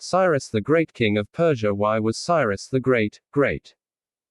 Cyrus the Great, king of Persia. Why was Cyrus the Great great?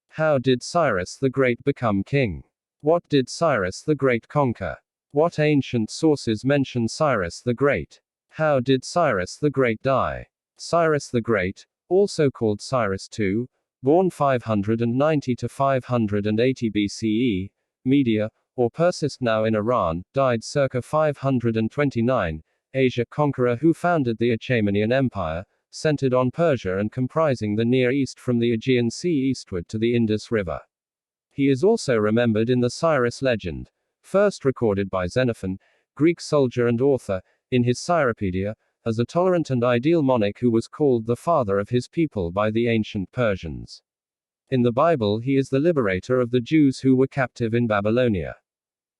How did Cyrus the Great become king? What did Cyrus the Great conquer? What ancient sources mention Cyrus the Great? How did Cyrus the Great die? Cyrus the Great, also called Cyrus II, born 590 to 580 BCE, Media, or Persis now in Iran, died circa 529, Asia conqueror who founded the Achaemenid Empire, centered on Persia and comprising the Near East from the Aegean Sea eastward to the Indus River. He is also remembered in the Cyrus legend, first recorded by Xenophon, Greek soldier and author, in his Cyropedia, as a tolerant and ideal monarch who was called the father of his people by the ancient Persians. In the Bible, he is the liberator of the Jews who were captive in Babylonia.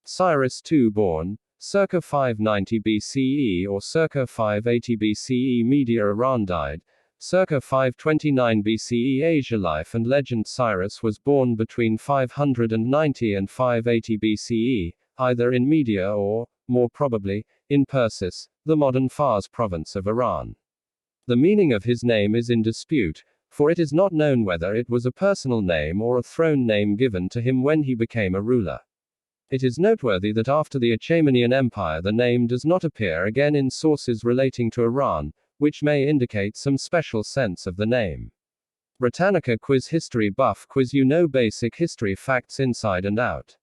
Cyrus II, born circa 590 BCE or circa 580 BCE, Media, Iran, died circa 529 BCE, Asia. Life and legend. Cyrus was born between 590 and 580 BCE, either in Media or, more probably, in Persis, the modern Fars province of Iran. The meaning of his name is in dispute, for it is not known whether it was a personal name or a throne name given to him when he became a ruler. It is noteworthy that after the Achaemenid Empire the name does not appear again in sources relating to Iran, which may indicate some special sense of the name. Britannica Quiz History Buff Quiz. You know basic history facts inside and out.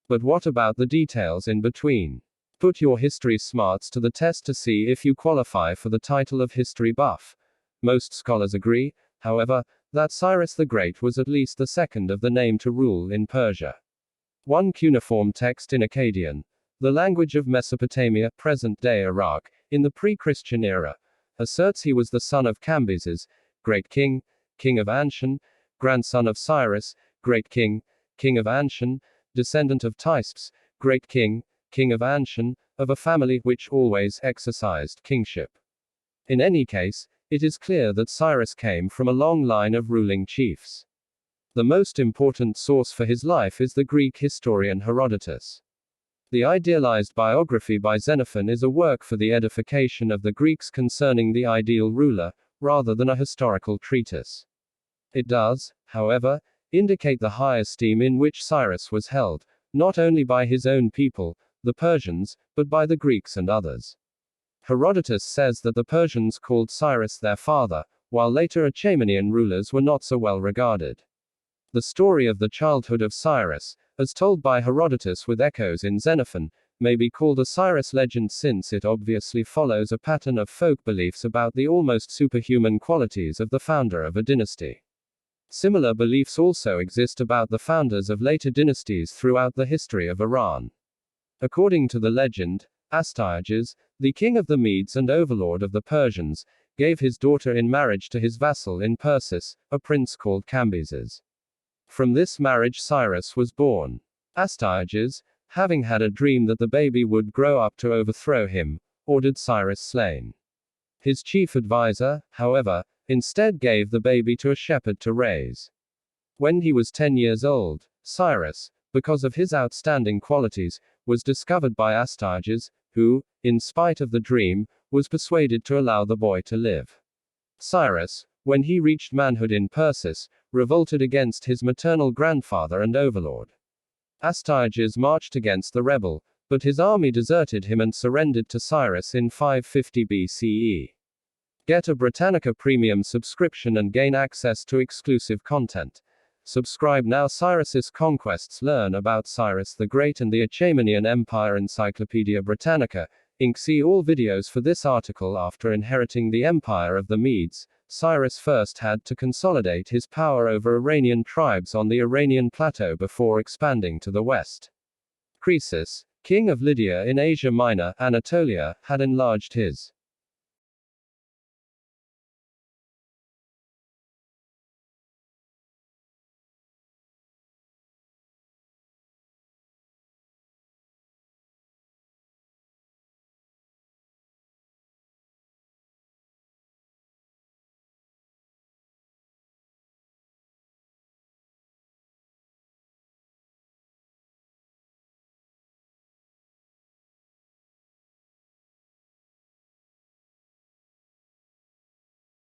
But what about the details in between? Put your history smarts to the test to see if you qualify for the title of history buff. Most scholars agree, however, that Cyrus the Great was at least the second of the name to rule in Persia. One cuneiform text in Akkadian, the language of Mesopotamia, present-day Iraq, in the pre-Christian era, asserts he was the son of Cambyses, great king, king of Anshan, grandson of Cyrus, great king, king of Anshan, descendant of Tispes, great king, king of Anshan, of a family which always exercised kingship. In any case, it is clear that Cyrus came from a long line of ruling chiefs. The most important source for his life is the Greek historian Herodotus. The idealized biography by Xenophon is a work for the edification of the Greeks concerning the ideal ruler, rather than a historical treatise. It does, however, indicate the high esteem in which Cyrus was held, not only by his own people, the Persians, but by the Greeks and others. Herodotus says that the Persians called Cyrus their father, while later Achaemenid rulers were not so well regarded. The story of the childhood of Cyrus, as told by Herodotus with echoes in Xenophon, may be called a Cyrus legend since it obviously follows a pattern of folk beliefs about the almost superhuman qualities of the founder of a dynasty. Similar beliefs also exist about the founders of later dynasties throughout the history of Iran. According to the legend, Astyages, the king of the Medes and overlord of the Persians, gave his daughter in marriage to his vassal in Persis, a prince called Cambyses. From this marriage Cyrus was born. Astyages, having had a dream that the baby would grow up to overthrow him, ordered Cyrus slain. His chief advisor, however, instead gave the baby to a shepherd to raise. When he was 10 years old, Cyrus, because of his outstanding qualities, was discovered by Astyages, who, in spite of the dream, was persuaded to allow the boy to live. Cyrus, when he reached manhood in Persis, revolted against his maternal grandfather and overlord. Astyages marched against the rebel, but his army deserted him and surrendered to Cyrus in 550 BCE. Get a Britannica Premium subscription and gain access to exclusive content. Subscribe now. Cyrus's conquests. Learn about Cyrus the Great and the Achaemenid Empire. Encyclopedia Britannica, Inc. See all videos for this article. After inheriting the empire of the Medes, Cyrus first had to consolidate his power over Iranian tribes on the Iranian plateau before expanding to the west. Croesus, king of Lydia in Asia Minor, Anatolia, had enlarged his